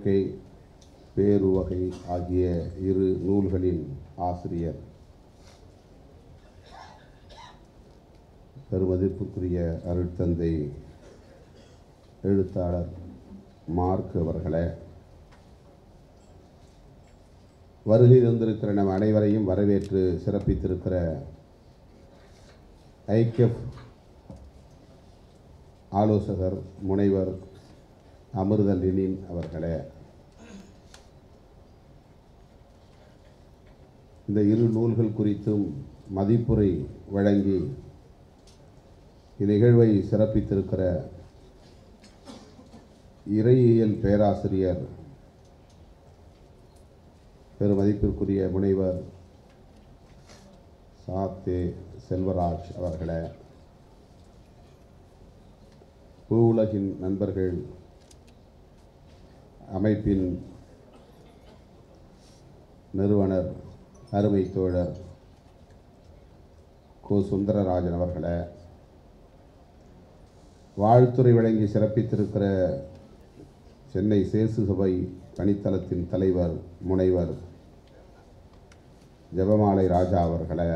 இயற்கை பேருவகை ஆகிய இரு நூல்களின் ஆசிரியர் பெருமதிப்புக்குரிய அருட்தந்தை எழுத்தாளர் மார்க் அவர்களே, வருகை தந்திருக்கிற நம் அனைவரையும் வரவேற்று சிறப்பித்திருக்கிற ஐக்கியப் ஆலோசகர் முனைவர் அமிர்த லெனின் அவர்களே, இந்த இரு நூல்கள் குறித்தும் மதிப்புரை வழங்கி இந்நிகழ்வை சிறப்பித்திருக்கிற இறையியல் பேராசிரியர் பெருமதிப்பிற்குரிய முனைவர் சாத்தே செல்வராஜ் அவர்களே, பூவுலகின் நண்பர்கள் அமைப்பின் நிறுவனர் அருமை தோழர் கோ சுந்தரராஜன் அவர்களே, வாழ்த்துறை வழங்கி சிறப்பித்திருக்கிற சென்னை சேசு சபை பணித்தளத்தின் தலைவர் முனைவர் ஜெபமாலை ராஜா அவர்களே,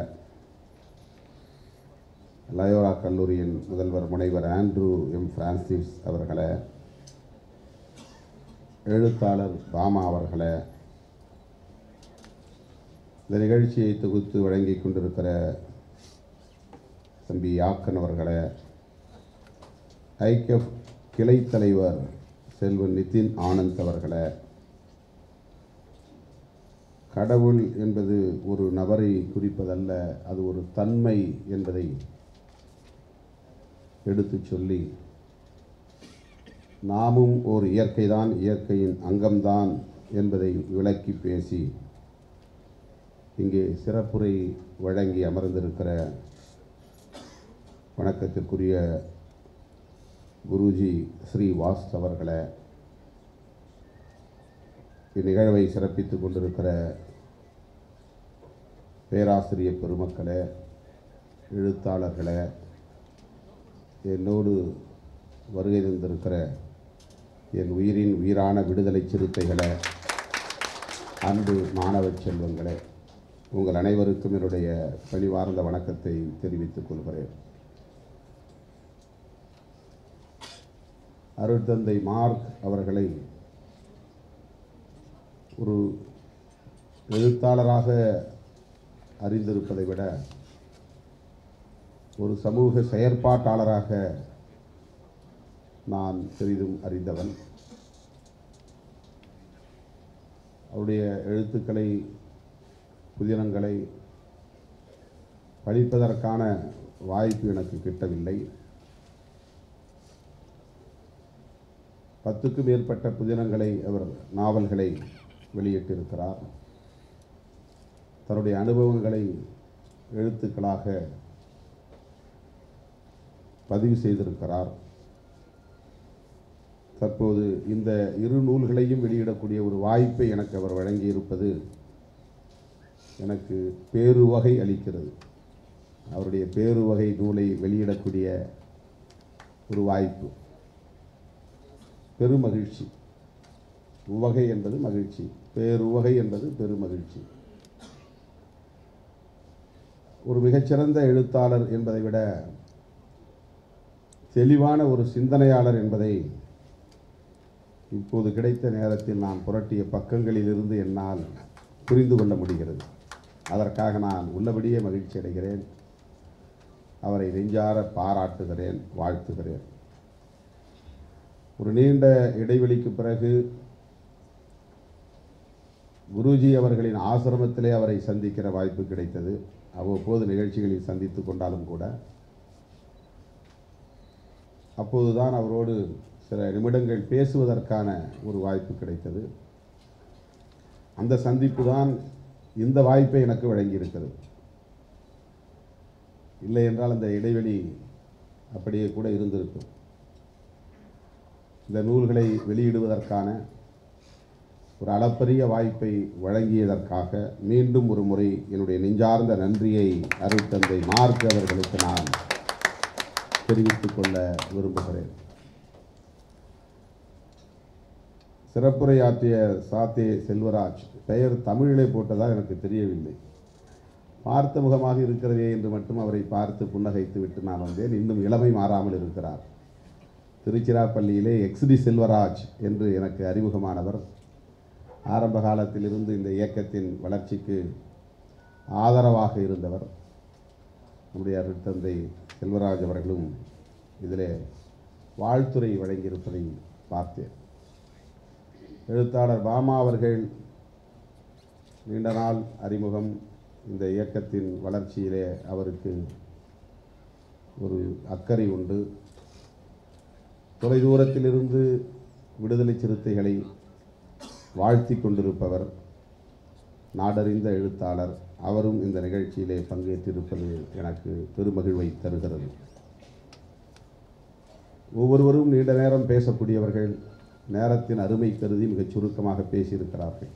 லயோலா கல்லூரியின் முதல்வர் முனைவர் ஆண்ட்ரூ எம் பிரான்சிஸ் அவர்களே, எழுத்தாளர் பாமா அவர்களே, இந்த நிகழ்ச்சியை தொகுத்து வழங்கி கொண்டிருக்கிற தம்பி யாக்கன் அவர்களே, ஐக்கியப் கிளை தலைவர் செல்வன் நிதின் ஆனந்த் அவர்களே, கடவுள் என்பது ஒரு நபரை குறிப்பதல்ல, அது ஒரு தன்மை என்பதை எடுத்து சொல்லி நாமும் ஒரு இயற்கைதான், இயற்கையின் அங்கம்தான் என்பதை விளக்கி பேசி இங்கே சிறப்புரை வழங்கி அமர்ந்திருக்கிற வணக்கத்திற்குரிய குருஜி ஸ்ரீ வாஸ் அவர்களே, இந்நிகழ்வை சிறப்பித்துக் கொண்டிருக்கிற பேராசிரியர் பெருமக்களே, எழுத்தாளர்களே, என்னோடு வருகை தந்திருக்கிற என் உயிரின் உயிரான விடுதலை சிறுத்தைகளே, அன்பு மாணவ செல்வங்களே, உங்கள் அனைவருக்கும் என்னுடைய பணிவார்ந்த வணக்கத்தை தெரிவித்துக் கொள்கிறேன். அருட்தந்தை மார்க் அவர்களை ஒரு எழுத்தாளராக அறிந்திருப்பதை விட ஒரு சமூக செயற்பாட்டாளராக நான் பெரிதும் அறிந்தவன். அவருடைய எழுத்துக்களை, புதினங்களை படிப்பதற்கான வாய்ப்பு எனக்கு கிட்டவில்லை. 10க்கும் மேற்பட்ட புதினங்களை, அவர் நாவல்களை வெளியிட்டிருக்கிறார். தன்னுடைய அனுபவங்களை எழுத்துக்களாக பதிவு செய்திருக்கிறார். தற்போது இந்த இரு நூல்களையும் வெளியிடக்கூடிய ஒரு வாய்ப்பை எனக்கு அவர் வழங்கியிருப்பது எனக்கு பேருவகை அளிக்கிறது. அவருடைய பேருவகை நூலை வெளியிடக்கூடிய ஒரு வாய்ப்பு பெருமகிழ்ச்சி. உவகை என்பது மகிழ்ச்சி, பேருவகை என்பது பெருமகிழ்ச்சி. ஒரு மிகச்சிறந்த எழுத்தாளர் என்பதை விட தெளிவான ஒரு சிந்தனையாளர் என்பதை இப்போது கிடைத்த நேரத்தில் நான் புரட்டிய பக்கங்களிலிருந்து என்னால் புரிந்து கொள்ள முடிகிறது. அதற்காக நான் உள்ளபடியே மகிழ்ச்சி அடைகிறேன். அவரை நெஞ்சார பாராட்டுகிறேன், வாழ்த்துகிறேன். ஒரு நீண்ட இடைவெளிக்கு பிறகு குருஜி அவர்களின் ஆசிரமத்திலே அவரை சந்திக்கிற வாய்ப்பு கிடைத்தது. அவ்வப்போது நிகழ்ச்சிகளில் சந்தித்து கொண்டாலும் கூட அப்போதுதான் அவரோடு சில நிமிடங்கள் பேசுவதற்கான ஒரு வாய்ப்பு கிடைத்தது. அந்த சந்திப்பு தான் இந்த வாய்ப்பை எனக்கு வழங்கியிருக்கிறது. இல்லை என்றால் அந்த இடைவெளி அப்படியே கூட இருந்திருக்கும். இந்த நூல்களை வெளியிடுவதற்கான ஒரு அளப்பரிய வாய்ப்பை வழங்கியதற்காக மீண்டும் ஒரு முறை என்னுடைய நெஞ்சார்ந்த நன்றியை அருட்தந்தை மார்க் அவர்களுக்கு நான் தெரிவித்துக் கொள்ள விரும்புகிறேன். சிறப்புரையாற்றிய சாத்தே செல்வராஜ் பெயர் தமிழிலே போட்டதாக எனக்கு தெரியவில்லை. பார்த்த முகமாக இருக்கிறதே என்று மட்டும் அவரை பார்த்து புன்னகைத்து விட்டு நான் வந்தேன். இன்னும் இளமை மாறாமல் இருக்கிறார். திருச்சிராப்பள்ளியிலே எக்ஸ்டி செல்வராஜ் என்று எனக்கு அறிமுகமானவர். ஆரம்ப காலத்திலிருந்து இந்த இயக்கத்தின் வளர்ச்சிக்கு ஆதரவாக இருந்தவர். நம்முடைய அருட்தந்தை செல்வராஜ் அவர்களும் இதிலே வாழ்த்துரை வழங்கியிருப்பதை பார்த்தேன். எழுத்தாளர் பாமா அவர்கள் நீண்ட நாள் அறிமுகம். இந்த இயக்கத்தின் வளர்ச்சியிலே அவருக்கு ஒரு அக்கறை உண்டு. தொலைதூரத்திலிருந்து விடுதலை சிறுத்தைகளை வாழ்த்தி கொண்டிருப்பவர், நாடறிந்த எழுத்தாளர். அவரும் இந்த நிகழ்ச்சியிலே பங்கேற்றிருப்பது எனக்கு பெருமகிழ்வை தருகிறது. ஒவ்வொருவரும் நீண்ட நேரம் பேசக்கூடியவர்கள். நேரத்தின் அருமை கருதி மிகச் சுருக்கமாக பேசியிருக்கிறார்கள்.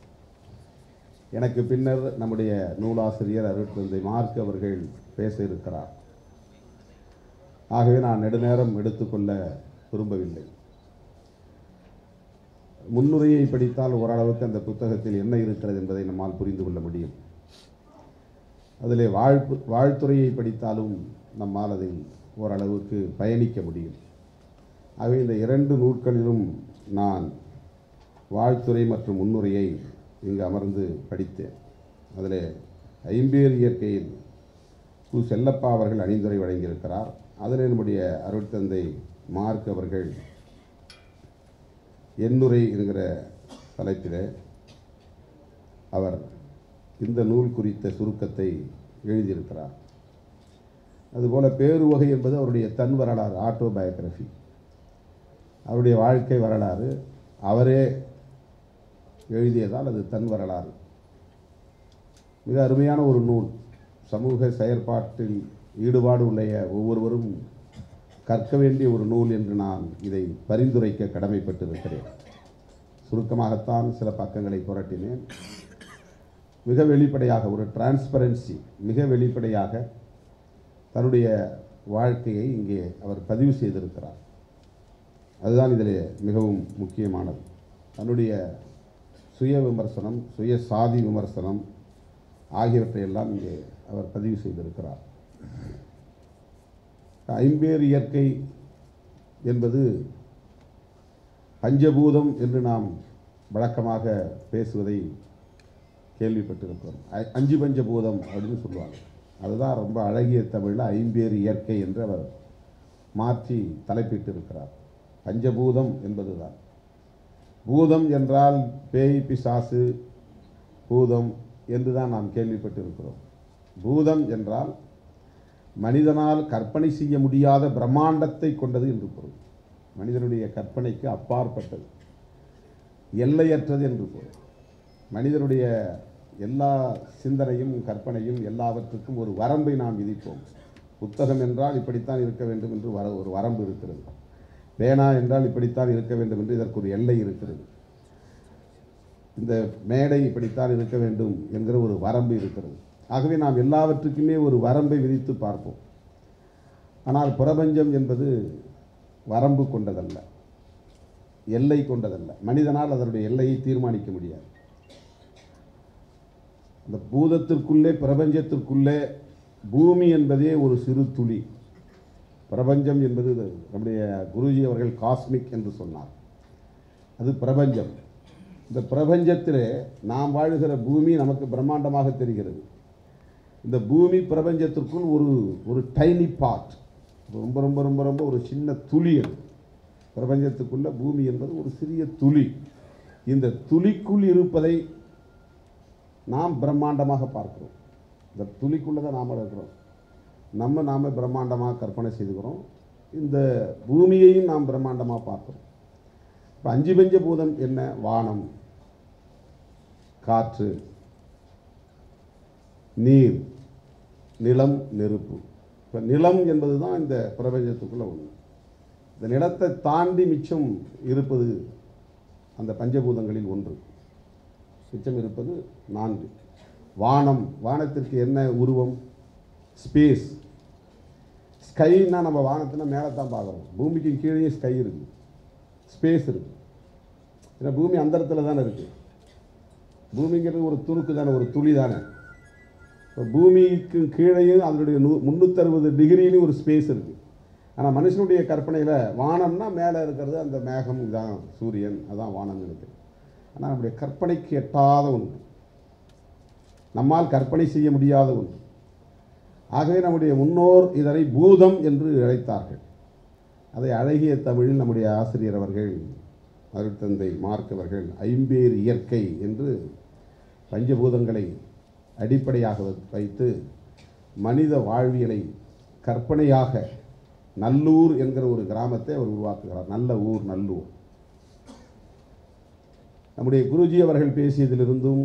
எனக்கு பின்னர் நம்முடைய நூலாசிரியர் அருட்தந்தை மார்க் அவர்கள் பேச இருக்கிறார். ஆகவே நான் நெடுநேரம் எடுத்துக்கொள்ள விரும்பவில்லை. முன்னுரையை படித்தால் ஓரளவுக்கு அந்த புத்தகத்தில் என்ன இருக்கிறது என்பதை நம்மால் புரிந்து கொள்ள முடியும். அதிலே வாழ்த்துறையை படித்தாலும் நம்மால் அதில் ஓரளவுக்கு பயணிக்க முடியும். ஆகவே இந்த இரண்டு நூல்களிலும் நான் வாழ்த்துறை மற்றும் முன்னுரையை இங்கு அமர்ந்து படித்தேன். அதில் ஐம்பேர் இயற்கையில் கு. செல்லப்பா அவர்கள் அணிந்துரை வழங்கியிருக்கிறார். அதில் நம்முடைய அருட்தந்தை மார்க் அவர்கள் எண்ணுரை என்கிற தலைப்பில் அவர் இந்த நூல் குறித்த சுருக்கத்தை எழுதியிருக்கிறார். அதுபோல் பேருவகை என்பது அவருடைய தன் வரலாறு, ஆட்டோபயோகிராஃபி, அவருடைய வாழ்க்கை வரலாறு. அவரே எழுதியதால் அது தன் வரலாறு. மிக அருமையான ஒரு நூல். சமூக செயற்பாட்டில் ஈடுபாடு உள்ள ஒவ்வொருவரும் கற்க வேண்டிய ஒரு நூல் என்று நான் இதை பரிந்துரைக்க கடமைப்பட்டிருக்கிறேன். சுருக்கமாகத்தான் சில பக்கங்களை புரட்டினேன். மிக வெளிப்படையாக ஒரு டிரான்ஸ்பரன்சி, மிக வெளிப்படையாக தன்னுடைய வாழ்க்கையை இங்கே அவர் பதிவு செய்திருக்கிறார். அதுதான் இதில் மிகவும் முக்கியமானது. தன்னுடைய சுய விமர்சனம், சுய சாதி விமர்சனம் ஆகியவற்றையெல்லாம் இங்கே அவர் பதிவு செய்திருக்கிறார். ஐம்பேர் இயற்கை என்பது பஞ்சபூதம் என்று நாம் வழக்கமாக பேசுவதை கேள்விப்பட்டிருக்கிறோம். அஞ்சு பஞ்சபூதம் அப்படின்னு சொல்லுவாங்க. அதுதான் ரொம்ப அழகிய தமிழில் ஐம்பேர் இயற்கை என்று அவர் மாற்றி தலைப்பிட்டிருக்கிறார். பஞ்சபூதம் என்பதுதான். பூதம் என்றால் பேய், பிசாசு, பூதம் என்று தான் நாம் கேள்விப்பட்டிருக்கிறோம். பூதம் என்றால் மனிதனால் கற்பனை செய்ய முடியாத பிரம்மாண்டத்தை கொண்டது என்று பொருள். மனிதனுடைய கற்பனைக்கு அப்பாற்பட்டது, எல்லையற்றது என்று பொருள். மனிதனுடைய எல்லா சிந்தனையும் கற்பனையும் எல்லாவற்றுக்கும் ஒரு வரம்பை நாம் விதிப்போம். புத்தகம் என்றால் இப்படித்தான் இருக்க வேண்டும் என்று ஒரு வரம்பு இருக்கிறது. பேனா என்றால் இப்படித்தான் இருக்க வேண்டும் என்று இதற்கு ஒரு எல்லை இருக்கிறது. இந்த மேடை இப்படித்தான் இருக்க வேண்டும் என்கிற ஒரு வரம்பு இருக்கிறது. ஆகவே நாம் எல்லாவற்றுக்குமே ஒரு வரம்பை விதித்து பார்ப்போம். ஆனால் பிரபஞ்சம் என்பது வரம்பு கொண்டதல்ல, எல்லை கொண்டதல்ல. மனிதனால் அதனுடைய எல்லையை தீர்மானிக்க முடியாது. அந்த பூதத்திற்குள்ளே, பிரபஞ்சத்திற்குள்ளே பூமி என்பதே ஒரு சிறு துளி. பிரபஞ்சம் என்பது நம்முடைய குருஜி அவர்கள் காஸ்மிக் என்று சொன்னார். அது பிரபஞ்சம். இந்த பிரபஞ்சத்திலே நாம் வாழ்கிற பூமி நமக்கு பிரம்மாண்டமாக தெரிகிறது. இந்த பூமி பிரபஞ்சத்திற்குள் ஒரு டைனி பார்ட், ரொம்ப ரொம்ப ரொம்ப ரொம்ப ஒரு சின்ன துளி. அது பிரபஞ்சத்துக்குள்ள பூமி என்பது ஒரு சிறிய துளி. இந்த துளிக்குள் இருப்பதை நாம் பிரம்மாண்டமாக பார்க்கிறோம். இந்த துளிக்குள்ளே தான் நாம் இருக்கிறோம். நாம பிரம்மாண்டமாக கற்பனை செய்துக்கிறோம். இந்த பூமியையும் நாம் பிரம்மாண்டமாக பார்க்கிறோம். இப்போ அஞ்சு பஞ்ச பூதம் என்ன? வானம், காற்று, நீர், நிலம், நெருப்பு. இப்போ நிலம் என்பது தான் இந்த பிரபஞ்சத்துக்குள்ள ஒன்று. இந்த நிலத்தை தாண்டி மிச்சம் இருப்பது அந்த பஞ்சபூதங்களில் ஒன்று. மிச்சம் இருப்பது 4. வானம், வானத்திற்கு என்ன உருவம்? ஸ்பேஸ். ஸ்கைன்னா நம்ம வானத்தினா மேலே தான் பார்க்குறோம். பூமிக்கு கீழே ஸ்கை இருக்குது, ஸ்பேஸ் இருக்குது. ஏன்னா பூமி அந்த இடத்துல தானே இருக்குது. பூமிங்கிறது ஒரு துணுக்கு தானே, ஒரு துளி தானே. இப்போ பூமிக்கு கீழேயும் அதனுடைய 360 டிகிரியிலும் ஒரு ஸ்பேஸ் இருக்குது. ஆனால் மனுஷனுடைய கற்பனையில் வானம்னா மேலே இருக்கிறது அந்த மேகம், இதுதான் சூரியன், அதான் வானம் இருக்குது. ஆனால் நம்முடைய கற்பனைக்கு எட்டாத ஒன்று, நம்மால் கற்பனை செய்ய முடியாத ஒன்று. ஆகவே நம்முடைய முன்னோர் இதனை பூதம் என்று அழைத்தார்கள். அதை அழகிய தமிழில் நம்முடைய ஆசிரியர் அவர்கள், அருட்தந்தை மார்க் அவர்கள், ஐம்பேறு இயற்கை என்று பஞ்சபூதங்களை அடிப்படையாக வைத்து மனித வாழ்வியலை கற்பனையாக நல்லூர் என்கிற ஒரு கிராமத்தை அவர் உருவாக்குகிறார். நல்ல ஊர் நல்லூர். நம்முடைய குருஜி அவர்கள் பேசியதிலிருந்தும்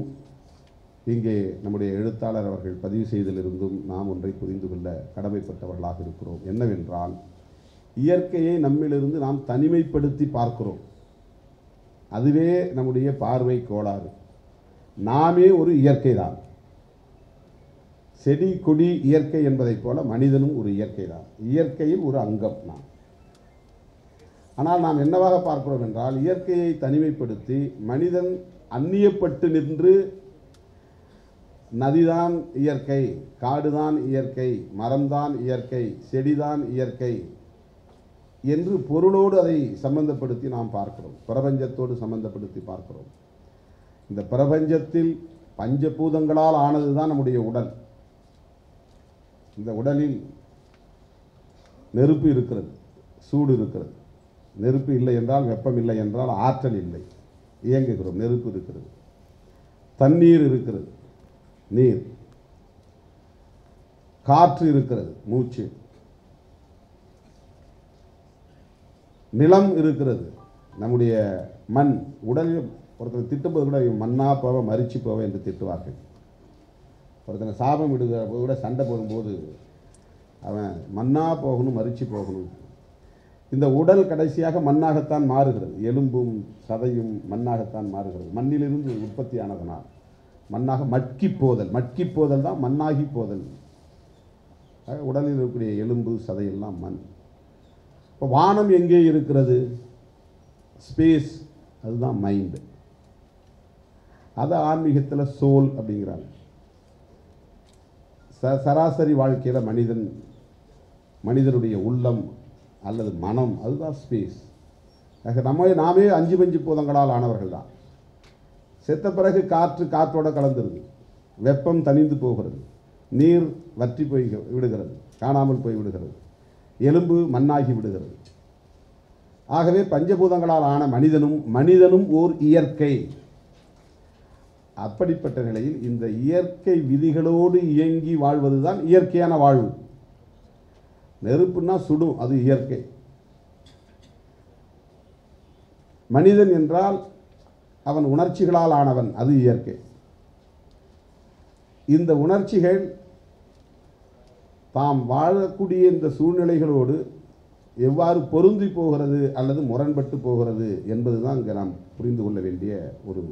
இங்கே நம்முடைய எழுத்தாளர் அவர்கள் பதிவு செய்ததிலிருந்தும் நாம் ஒன்றை புரிந்து கொள்ள கடமைப்பட்டவர்களாக இருக்கிறோம். என்னவென்றால், இயற்கையை நம்மிலிருந்து நாம் தனிமைப்படுத்தி பார்க்கிறோம். அதுவே நம்முடைய பார்வை கோளாறு. நாமே ஒரு இயற்கை தான். செடி கொடி இயற்கை என்பதைப் போல மனிதனும் ஒரு இயற்கை தான். இயற்கையில் ஒரு அங்கம் நாம். ஆனால் நாம் என்னவாக பார்க்கிறோம் என்றால், இயற்கையை தனிமைப்படுத்தி மனிதன் அந்நியப்பட்டு நின்று நதிதான் இயற்கை, காடுதான் இயற்கை, மரம்தான் இயற்கை, செடிதான் இயற்கை என்று பொருளோடு அதை சம்பந்தப்படுத்தி நாம் பார்க்கிறோம். பிரபஞ்சத்தோடு சம்பந்தப்படுத்தி பார்க்கிறோம். இந்த பிரபஞ்சத்தில் பஞ்சபூதங்களால் ஆனது தான் நம்முடைய உடல். இந்த உடலில் நெருப்பு இருக்கிறது, சூடு இருக்கிறது. நெருப்பு இல்லை என்றால், வெப்பம் இல்லை என்றால் ஆற்றல் இல்லை, இயங்குகிறோம். நெருப்பு இருக்கிறது. தண்ணீர் இருக்கிறது, நீர். காற்று இருக்கிறது, மூச்சு. நிலம் இருக்கிறது, நம்முடைய மண். உடலில் ஒருத்தர் திட்டும்போது கூட மண்ணா போவ மரிச்சு போவ என்று திட்டுவார்கள். ஒருத்தனை சாபம் விடுகிற போது கூட, சண்டை போடும்போது அவன் மண்ணா போகணும், மரிச்சு போகணும். இந்த உடல் கடைசியாக மண்ணாகத்தான் மாறுகிறது. எலும்பும் சதையும் மண்ணாகத்தான் மாறுகிறது. மண்ணிலிருந்து உற்பத்தியானதனால் மண்ணாக மட்கி போதல். மட்கி போதல் தான் மண்ணாகி போதல். உடலில் இருக்கக்கூடிய எலும்பு சதையெல்லாம் மண். இப்போ வானம் எங்கே இருக்கிறது? ஸ்பேஸ், அதுதான் மைண்டு. அதை ஆன்மீகத்தில் சோல் அப்படிங்கிறாங்க. சராசரி வாழ்க்கையில் மனிதனுடைய உள்ளம் அல்லது மனம், அதுதான் ஸ்பேஸ். நாமே 5 பஞ்சு பூதங்களால் ஆனவர்கள் தான். செத்த பிறகு காற்றோட கலந்துருது. வெப்பம் தணிந்து போகிறது. நீர் வற்றி போய் விடுகிறது, காணாமல் போய் விடுகிறது. எலும்பு மண்ணாகி விடுகிறது. ஆகவே பஞ்சபூதங்களால் ஆன மனிதனும் ஓர் இயற்கை. அப்படிப்பட்ட நிலையில் இந்த இயற்கை விதிகளோடு இயங்கி வாழ்வதுதான் இயற்கையான வாழ்வு. நெருப்புன்னா சுடும், அது இயற்கை. மனிதன் என்றால் அவன் உணர்ச்சிகளால் ஆனவன், அது இயற்கை. இந்த உணர்ச்சிகள் தாம் வாழக்கூடிய இந்த சூழ்நிலைகளோடு எவ்வாறு பொருந்தி போகிறது அல்லது முரண்பட்டு போகிறது என்பதுதான் இங்கே நாம் புரிந்து கொள்ள வேண்டிய ஒரு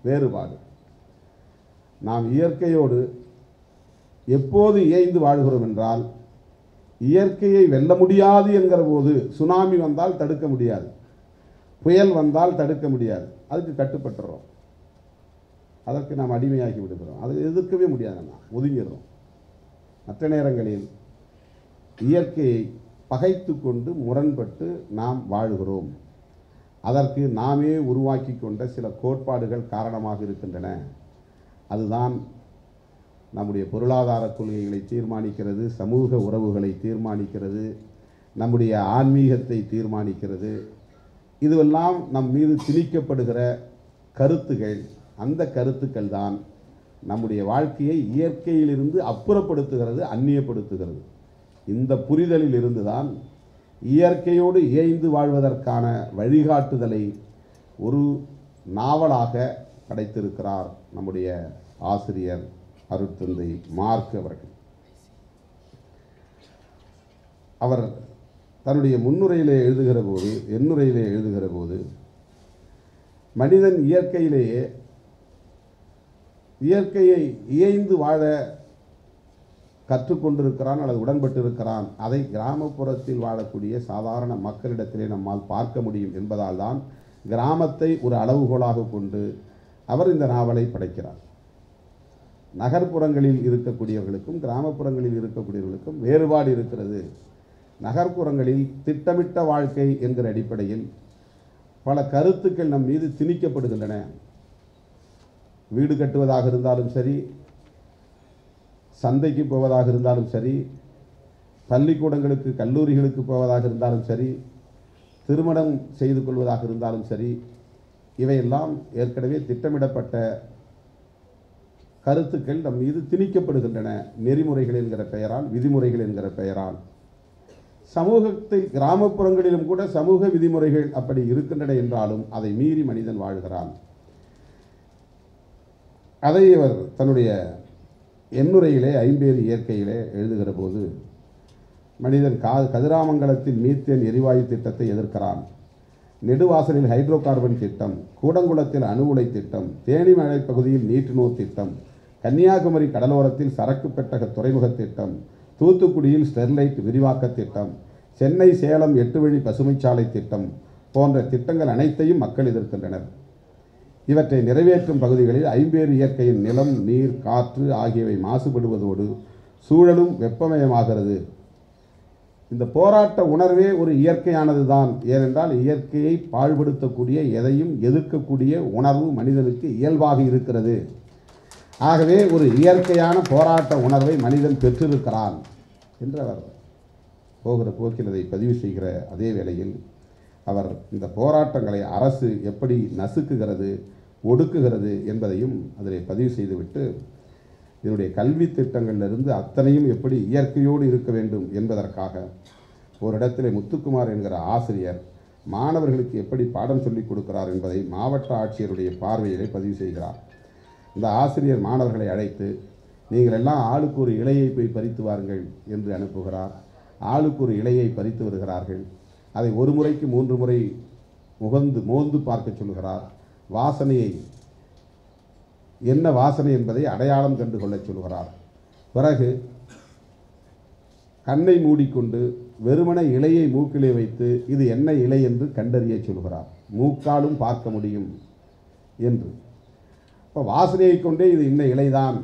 வேறுபாடு. நாம் இயற்கையோடு எப்போது இயைந்து வாழ்கிறோம் என்றால், இயற்கையை வெல்ல முடியாது என்கிற போது, சுனாமி வந்தால் தடுக்க முடியாது, புயல் வந்தால் தடுக்க முடியாது, அதுக்கு கட்டுப்பட்டுறோம். அதற்கு நாம் அடிமையாகி விடுகிறோம். அதை எதிர்க்கவே முடியாது, நாம் ஒதுங்கிடுறோம். மற்ற நேரங்களில் இயற்கையை பகைத்து கொண்டு முரண்பட்டு நாம் வாழுகிறோம். அதற்கு நாமே உருவாக்கி கொண்ட சில கோட்பாடுகள் காரணமாக இருக்கின்றன. அதுதான் நம்முடைய பொருளாதார கொள்கைகளை தீர்மானிக்கிறது, சமூக உறவுகளை தீர்மானிக்கிறது, நம்முடைய ஆன்மீகத்தை தீர்மானிக்கிறது. இதுவெல்லாம் நம் மீது திணிக்கப்படுகிற கருத்துகள். அந்த கருத்துக்கள் தான் நம்முடைய வாழ்க்கையை இயற்கையிலிருந்து அப்புறப்படுத்துகிறது, அந்நியப்படுத்துகிறது. இந்த புரிதலில் இருந்துதான் இயற்கையோடு இயைந்து வாழ்வதற்கான வழிகாட்டுதலை ஒரு நாவலாக படைத்திருக்கிறார் நம்முடைய ஆசிரியர் அருட்தந்தை மார்க் அவர்கள். அவர் தன்னுடைய முன்னுரையிலே எழுதுகிற போது, எண்ணுரையிலே எழுதுகிற போது, மனிதன் இயற்கையை இயைந்து வாழ கற்றுக்கொண்டிருக்கிறான் அல்லது உடன்பட்டு இருக்கிறான். அதை கிராமப்புறத்தில் வாழக்கூடிய சாதாரண மக்களிடத்திலே நம்மால் பார்க்க முடியும் என்பதால் தான் கிராமத்தை ஒரு அளவுகோலாக கொண்டு அவர் இந்த நாவலை படைக்கிறார். நகர்ப்புறங்களில் இருக்கக்கூடியவர்களுக்கும் கிராமப்புறங்களில் இருக்கக்கூடியவர்களுக்கும் வேறுபாடு இருக்கிறது. நகர்ப்புறங்களில் திட்டமிட்ட வாழ்க்கை என்கிற அடிப்படையில் பல கருத்துக்கள் நம் மீது திணிக்கப்படுகின்றன. வீடு கட்டுவதாக இருந்தாலும் சரி, சந்தைக்கு போவதாக இருந்தாலும் சரி, பள்ளிக்கூடங்களுக்கு கல்லூரிகளுக்கு போவதாக இருந்தாலும் சரி, திருமணம் செய்து கொள்வதாக இருந்தாலும் சரி, இவையெல்லாம் ஏற்கனவே திட்டமிடப்பட்ட கருத்துக்கள் நம் மீது திணிக்கப்படுகின்றன. நெறிமுறைகள் என்கிற பெயரால், விதிமுறைகள் என்கிற பெயரால். சமூகத்தில் கிராமப்புறங்களிலும் கூட சமூக விதிமுறைகள் அப்படி இருக்கின்றன என்றாலும் அதை மீறி மனிதன் வாழ்கிறான். அதை அவர் தன்னுடைய எண்ணுரையிலே ஐம்பேறு இயற்கையிலே எழுதுகிற போது மனிதன் கதிராமங்கலத்தில் மீத்தேன் எரிவாயு திட்டத்தை எதிர்க்கிறான். நெடுவாசலில் ஹைட்ரோ கார்பன் திட்டம், கூடங்குளத்தில் அணு உலை திட்டம், தேனிமலை பகுதியில் நீட்டுநூர் திட்டம், கன்னியாகுமரி கடலோரத்தில் சரக்கு பெட்டக துறைமுக திட்டம், தூத்துக்குடியில் ஸ்டெர்லைட் விரிவாக்க திட்டம், சென்னை சேலம் 8 வழி பசுமைச்சாலை திட்டம் போன்ற திட்டங்கள் அனைத்தையும் மக்கள் எதிர்க்கின்றனர். இவற்றை நிறைவேற்றும் பகுதிகளில் ஐம்பேறு இயற்கையின் நிலம், நீர், காற்று ஆகியவை மாசுபடுவதோடு சூழலும் வெப்பமயமாகிறது. இந்த போராட்ட உணர்வே ஒரு இயற்கையானது தான். ஏனென்றால் இயற்கையை பாழ்படுத்தக்கூடிய எதையும் எதிர்க்கக்கூடிய உணர்வு மனிதனுக்கு இயல்பாக இருக்கிறது. ஆகவே ஒரு இயற்கையான போராட்ட உணர்வை மனிதன் பெற்றிருக்கிறான் என்று அவர் போகிற போக்கில் அதை பதிவு செய்கிற அதே வேளையில் அவர் இந்த போராட்டங்களை அரசு எப்படி நசுக்குகிறது, ஒடுக்குகிறது என்பதையும் அதில் பதிவு செய்துவிட்டு இதனுடைய கல்வி திட்டங்களிலிருந்து அத்தனையும் எப்படி இயற்கையோடு இருக்க வேண்டும் என்பதற்காக ஒரு இடத்திலே முத்துக்குமார் என்கிற ஆசிரியர் மாணவர்களுக்கு எப்படி பாடம் சொல்லிக் கொடுக்கிறார் என்பதை மாவட்ட ஆட்சியருடைய பார்வையிலே பதிவு செய்கிறார். இந்த ஆசிரியர் மாணவர்களை அழைத்து நீங்கள் எல்லாம் ஆளுக்கு ஒரு இலையை போய் பறித்து வாருங்கள் என்று அனுப்புகிறார். ஆளுக்கு ஒரு இலையை பறித்து வருகிறார்கள். அதை ஒரு முறைக்கு 3 முறை மோந்து பார்க்க சொல்கிறார். வாசனையை என்ன வாசனை என்பதை அடையாளம் கண்டு கொள்ள சொல்கிறார். பிறகு கண்ணை மூடிக்கொண்டு வெறுமன இலையை மூக்கிலே வைத்து இது என்ன இலை என்று கண்டறிய சொல்கிறார். மூக்காலும் பார்க்க முடியும் என்று. இப்போ வாசனையை கொண்டே இது இன்ன இலைதான்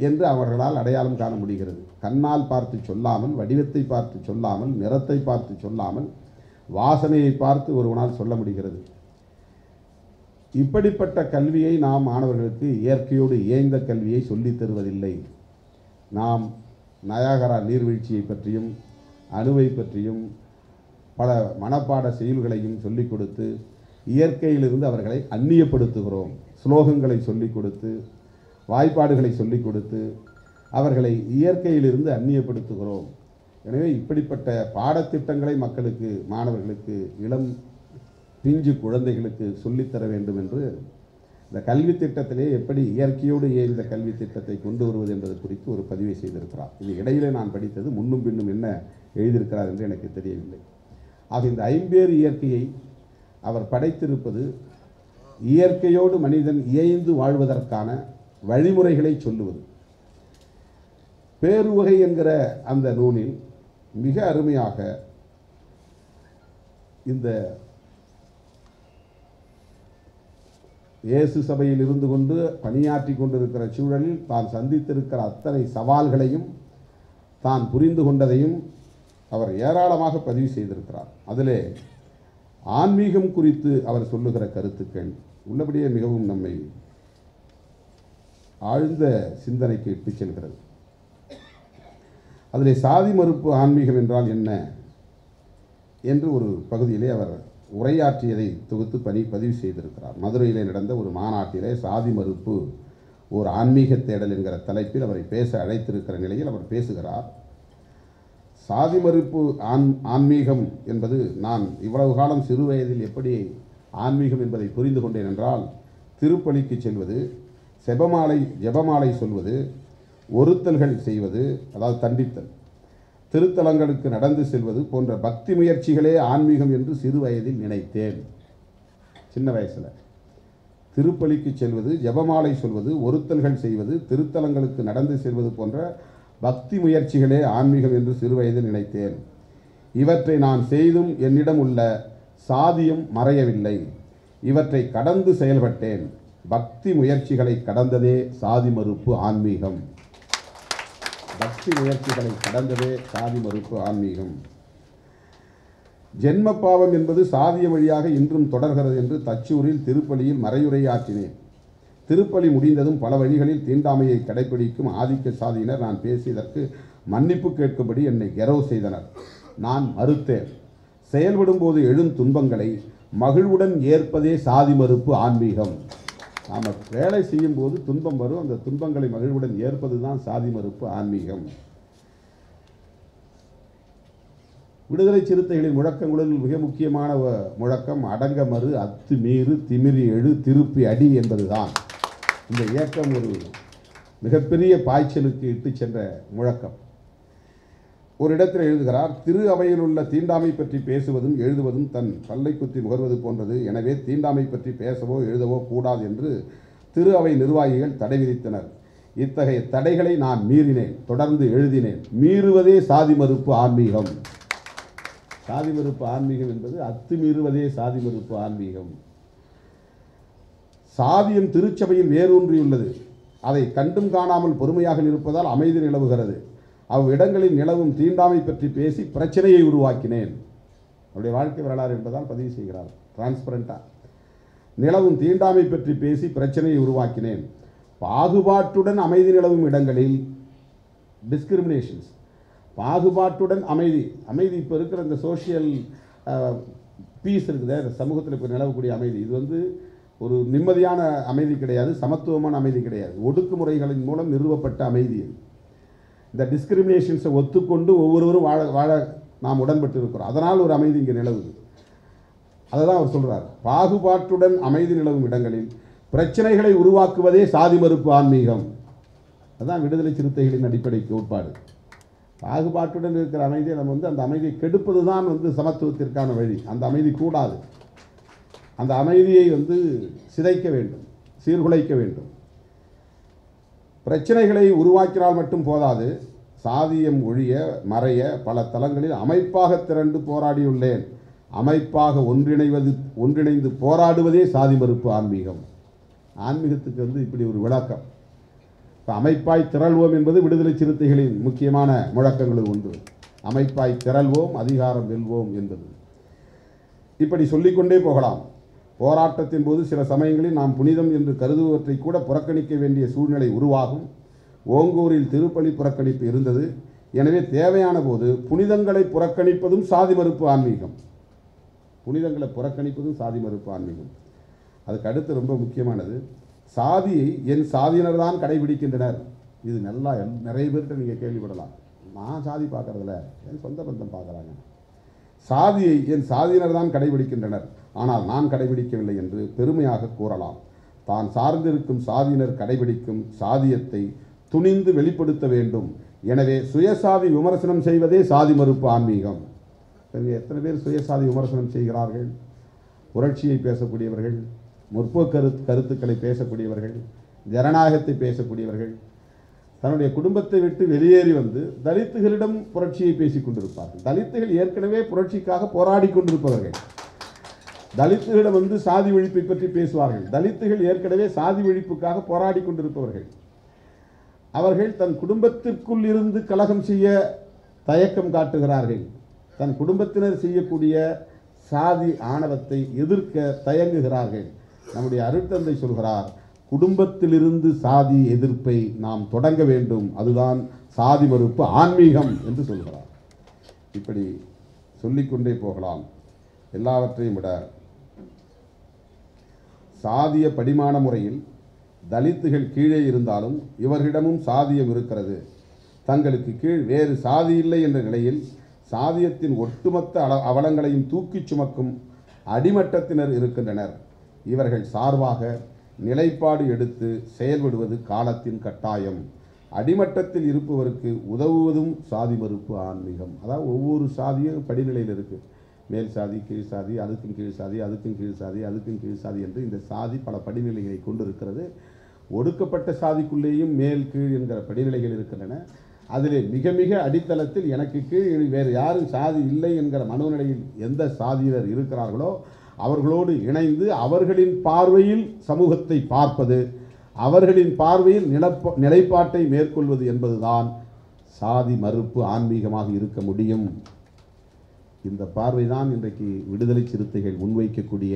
என்று அவர்களால் அடையாளம் காண முடிகிறது. கண்ணால் பார்த்து சொல்லாமல், வடிவத்தை பார்த்து சொல்லாமல், நிறத்தை பார்த்து சொல்லாமல், வாசனையை பார்த்து ஒருவனால் சொல்ல முடிகிறது. இப்படிப்பட்ட கல்வியை நாம் மாணவர்களுக்கு இயற்கையோடு இயைந்த கல்வியை சொல்லித் தருவதில்லை. நாம் நயாகரா நீர்வீழ்ச்சியை பற்றியும் அணுவை பற்றியும் பல மனப்பாட செயல்களையும் சொல்லிக் கொடுத்து இயற்கையிலிருந்து அவர்களை அந்நியப்படுத்துகிறோம். ஸ்லோகங்களை சொல்லிக் கொடுத்து, வாய்ப்பாடுகளை சொல்லிக் கொடுத்து அவர்களை இயற்கையிலிருந்து அந்நியப்படுத்துகிறோம். எனவே இப்படிப்பட்ட பாடத்திட்டங்களை மக்களுக்கு, மாணவர்களுக்கு, இளம் பிஞ்சு குழந்தைகளுக்கு சொல்லித்தர வேண்டும் என்று இந்த கல்வி திட்டத்திலே எப்படி இயற்கையோடு இந்த கல்வி திட்டத்தை கொண்டு வருவது என்பது குறித்து ஒரு பதிவை செய்திருக்கிறார். இது இடையிலே நான் படித்தது, முன்னும் பின்னும் என்ன எழுதியிருக்கிறார் என்று எனக்கு தெரியவில்லை. ஆக இந்த ஐம்பேறு இயற்கையை அவர் படைத்திருப்பது இயற்கையோடு மனிதன் இயைந்து வாழ்வதற்கான வழிமுறைகளை சொல்லுவது. பேருவகை என்கிற அந்த நூலில் மிக அருமையாக இந்த இயேசு சபையில் இருந்து கொண்டு பணியாற்றி கொண்டிருக்கிற சூழலில் தான் சந்தித்திருக்கிற அத்தனை சவால்களையும் தான் புரிந்து கொண்டதையும் அவர் ஏராளமாக பதிவு செய்திருக்கிறார். அதிலே ஆன்மீகம் குறித்து அவர் சொல்லுகிற கருத்துக்கள் உள்ளபடியே மிகவும் நம்மை ஆழ்ந்த சிந்தனைக்கு இட்டுச் செல்கிறது. அதிலே சாதி மறுப்பு ஆன்மீகம் என்றால் என்ன என்று ஒரு பகுதியிலே அவர் உரையாற்றியதை தொகுத்து பதிவு செய்திருக்கிறார். மதுரையிலே நடந்த ஒரு மாநாட்டிலே சாதி மறுப்பு ஒரு ஆன்மீக தேடல் என்கிற தலைப்பில் அவரை பேச அழைத்திருக்கிற நிலையில் அவர் பேசுகிறார். சாதி மறுப்பு ஆன்மீகம் என்பது நான் இவ்வளவு காலம் சிறு வயதில் எப்படி ஆன்மீகம் என்பதை புரிந்து கொண்டேன் என்றால், திருப்பலிக்கு செல்வது, ஜெபமாலை சொல்வது, ஒருத்தல்கள் செய்வது, அதாவது தண்டித்தல், திருத்தலங்களுக்கு நடந்து செல்வது போன்ற பக்தி முயற்சிகளே ஆன்மீகம் என்று சிறு வயதில் நினைத்தேன். சின்ன வயசில் திருப்பலிக்கு செல்வது, ஜெபமாலை சொல்வது, ஒருத்தல்கள் செய்வது, திருத்தலங்களுக்கு நடந்து செல்வது போன்ற பக்தி முயற்சிகளே ஆன்மீகம் என்று சிறு வயதில் நினைத்தேன். இவற்றை நான் செய்தும் என்னிடம் உள்ள சாதியம் மறையவில்லை. இவற்றை கடந்து செயல்பட்டேன். பக்தி முயற்சிகளை கடந்ததே சாதி மறுப்பு ஆன்மீகம். பக்தி முயற்சிகளை கடந்ததே சாதி மறுப்பு ஆன்மீகம். ஜென்ம பாவம் என்பது சாதிய வழியாக இன்றும் தொடர்கிறது என்று தச்சூரில் திருப்பலியில் மறையுரையாற்றினேன். திருப்பலி முடிந்ததும் பல வழிகளில் தீண்டாமையை கடைபிடிக்கும் ஆதிக்க சாதியினர் நான் பேசியதற்கு மன்னிப்பு கேட்கும்படி என்னை கெரோ செய்தனர். நான் மறுத்தேன். செயல்படும் போது எழும் துன்பங்களை மகிழ்வுடன் ஏற்பதே சாதி மறுப்பு ஆன்மீகம். நாம் வேலை செய்யும் போது துன்பம் வரும், அந்த துன்பங்களை மகிழ்வுடன் ஏற்பது தான் சாதி மறுப்பு ஆன்மீகம். விடுதலை சிறுத்தைகளின் முழக்கங்களில் மிக முக்கியமான முழக்கம் அடங்க மறு, அத்துமீறு, திமிரி எழு, திருப்பி அடி என்பதுதான். இந்த இயக்கம் ஒரு மிகப்பெரிய பாய்ச்சலுக்கு இட்டு சென்ற முழக்கம். ஒரு இடத்தில் எழுதுகிறார், திரு அவையில் உள்ள தீண்டாமை பற்றி பேசுவதும் எழுதுவதும் தன் பல்லை குத்தி முகர்வது போன்றது. எனவே தீண்டாமை பற்றி பேசவோ எழுதவோ கூடாது என்று திரு அவை நிர்வாகிகள் தடை விதித்தனர். இத்தகைய தடைகளை நான் மீறினேன், தொடர்ந்து எழுதினேன். மீறுவதே சாதி மறுப்பு ஆன்மீகம். சாதி மறுப்பு ஆன்மீகம் என்பது அத்துமீறுவதே சாதி மறுப்பு ஆன்மீகம். சாதியம் திருச்சபையில் வேரூன்றியுள்ளது. அதை கண்டும் காணாமல் பொறுமையாக இருப்பதால் அமைதி நிலவுகிறது. அவ்விடங்களில் நிலவும் தீண்டாமை பற்றி பேசி பிரச்சனையை உருவாக்கினேன். அவருடைய வாழ்க்கை வரலாறு என்பதால் பதிவு செய்கிறார் டிரான்ஸ்பரண்டா. நிலவும் தீண்டாமை பற்றி பேசி பிரச்சனையை உருவாக்கினேன். பாகுபாட்டுடன் அமைதி நிலவும் இடங்களில் டிஸ்கிரிமினேஷன்ஸ், பாகுபாட்டுடன் அமைதி. இப்போ இருக்கிற இந்த சோஷியல் பீஸ் இருக்குது, இந்த சமூகத்தில் இப்போ நிலவக்கூடிய அமைதி, இது ஒரு நிம்மதியான அமைதி கிடையாது, சமத்துவமான அமைதி கிடையாது, ஒடுக்குமுறைகளின் மூலம் நிறுவப்பட்ட அமைதி. இந்த டிஸ்கிரிமினேஷன்ஸை ஒத்துக்கொண்டு ஒவ்வொருவரும் வாழ நாம் உடன்பட்டு இருக்கிறோம். அதனால் ஒரு அமைதி இங்கே நிலவுது. அதை தான் அவர் சொல்கிறார். பாகுபாட்டுடன் அமைதி நிலவும் இடங்களில் பிரச்சனைகளை உருவாக்குவதே சாதி மறுப்பு ஆன்மீகம். அதுதான் விடுதலை சிறுத்தைகளின் அடிப்படை கோட்பாடு. பாகுபாட்டுடன் இருக்கிற அமைதியை நம்ம அந்த அமைதியை கெடுப்பது தான் சமத்துவத்திற்கான வழி. அந்த அமைதி கூடாது. அந்த அமைதியை சிதைக்க வேண்டும், சீர்குலைக்க வேண்டும். பிரச்சனைகளை உருவாக்கினால் மட்டும் போதாது, சாதியம் ஒழிய மறைய பல தளங்களில் அமைப்பாக திரண்டு போராடியுள்ளேன். அமைப்பாக ஒன்றிணைந்து போராடுவதே சாதி மறுப்பு ஆன்மீகம். ஆன்மீகத்துக்கு இப்படி ஒரு விளக்கம். அமைப்பாய் திரள்வோம் என்பது விடுதலை சிறுத்தைகளின் முக்கியமான முழக்கங்களில் ஒன்று. அமைப்பாய் திரள்வோம், அதிகாரம் வெல்வோம் என்பது. இப்படி சொல்லிக்கொண்டே போகலாம். போராட்டத்தின் போது சில சமயங்களில் நாம் புனிதம் என்று கருதுவற்றை கூட புறக்கணிக்க வேண்டிய சூழ்நிலை உருவாகும். ஓங்கூரில் திருப்பலி புறக்கணிப்பு இருந்தது. எனவே தேவையான போது புனிதங்களை புறக்கணிப்பதும் சாதி மறுப்பு ஆன்மீகம். புனிதங்களை புறக்கணிப்பதும் சாதி மறுப்பு ஆன்மீகம். அதுக்கு அடுத்து ரொம்ப முக்கியமானது, சாதியை என் சாதியினர் தான் கடைபிடிக்கின்றனர். இது நல்லா நிறைய பேர்கிட்ட நீங்கள் கேள்விப்படலாம். நான் சாதி பார்க்கறதில்ல, என் சொந்த பந்தம் பார்க்குறாங்க. சாதியை என் சாதியினர் தான் கடைபிடிக்கின்றனர், ஆனால் நான் கடைபிடிக்கவில்லை என்று பெருமையாக கூறலாம். தான் சார்ந்திருக்கும் சாதியினர் கடைபிடிக்கும் சாதியத்தை துணிந்து வெளிப்படுத்த வேண்டும். எனவே சுயசாதி விமர்சனம் செய்வதே சாதி மறுப்பு ஆன்மீகம். எத்தனை பேர் சுயசாதி விமர்சனம் செய்கிறார்கள்? புரட்சியை பேசக்கூடியவர்கள், முற்போக்கு கருத்துக்களை பேசக்கூடியவர்கள், ஜனநாயகத்தை பேசக்கூடியவர்கள் தன்னுடைய குடும்பத்தை விட்டு வெளியேறி தலித்துகளிடம் புரட்சியை பேசிக் கொண்டிருப்பார்கள். தலித்துகள் ஏற்கனவே புரட்சிக்காக போராடி கொண்டிருப்பவர்கள். தலித்துகளிடம் சாதி ஒழிப்பை பற்றி பேசுவார்கள். தலித்துகள் ஏற்கனவே சாதி ஒழிப்புக்காக போராடி கொண்டிருப்பவர்கள். அவர்கள் தன் குடும்பத்திற்குள் இருந்து கலகம் செய்ய தயக்கம் காட்டுகிறார்கள். தன் குடும்பத்தினர் செய்யக்கூடிய சாதி ஆணவத்தை எதிர்க்க தயங்குகிறார்கள். நம்முடைய அருட்தந்தை சொல்கிறார், குடும்பத்திலிருந்து சாதி எதிர்ப்பை நாம் தொடங்க வேண்டும், அதுதான் சாதி மறுப்பு ஆன்மீகம் என்று சொல்கிறார். இப்படி சொல்லிக்கொண்டே போகலாம். எல்லாவற்றையும் விட சாதிய படிமான முறையில் தலித்துகள் கீழே இருந்தாலும் இவர்களிடமும் சாதியம் இருக்கிறது. தங்களுக்கு கீழ் வேறு சாதி இல்லை என்ற நிலையில் சாதியத்தின் ஒட்டுமொத்த அவலங்களையும் தூக்கிச் சுமக்கும் அடிமட்டத்தினர் இருக்கின்றனர். இவர்கள் சார்பாக நிலைப்பாடு எடுத்து செயல்படுவது காலத்தின் கட்டாயம். அடிமட்டத்தில் இருப்பவருக்கு உதவுவதும் சாதி மறுப்பு ஆன்மீகம். அதாவது ஒவ்வொரு சாதியும் படிநிலையில் இருக்குது. மேல் சாதி, கீழ் சாதி, அதுக்கும் கீழ் சாதி, அதுக்கும் கீழ் சாதி, அதுக்கும் கீழ் சாதி என்று இந்த சாதி பல படிநிலைகளை கொண்டிருக்கிறது. ஒடுக்கப்பட்ட சாதிக்குள்ளேயும் மேல் கீழ் என்கிற படிநிலைகள் இருக்கின்றன. அதிலே மிக மிக அடித்தளத்தில் எனக்கு கீழ் வேறு யாரும் சாதி இல்லை என்கிற மனோநிலையில் எந்த சாதியினர் இருக்கிறார்களோ அவர்களோடு இணைந்து அவர்களின் பார்வையில் சமூகத்தை பார்ப்பது, அவர்களின் பார்வையில் நிலைப்பாட்டை மேற்கொள்வது என்பதுதான் சாதி மறுப்பு ஆன்மீகமாக இருக்க முடியும். இந்த பார்வைதான் இன்றைக்கு விடுதலை சிறுத்தைகள் முன்வைக்கக்கூடிய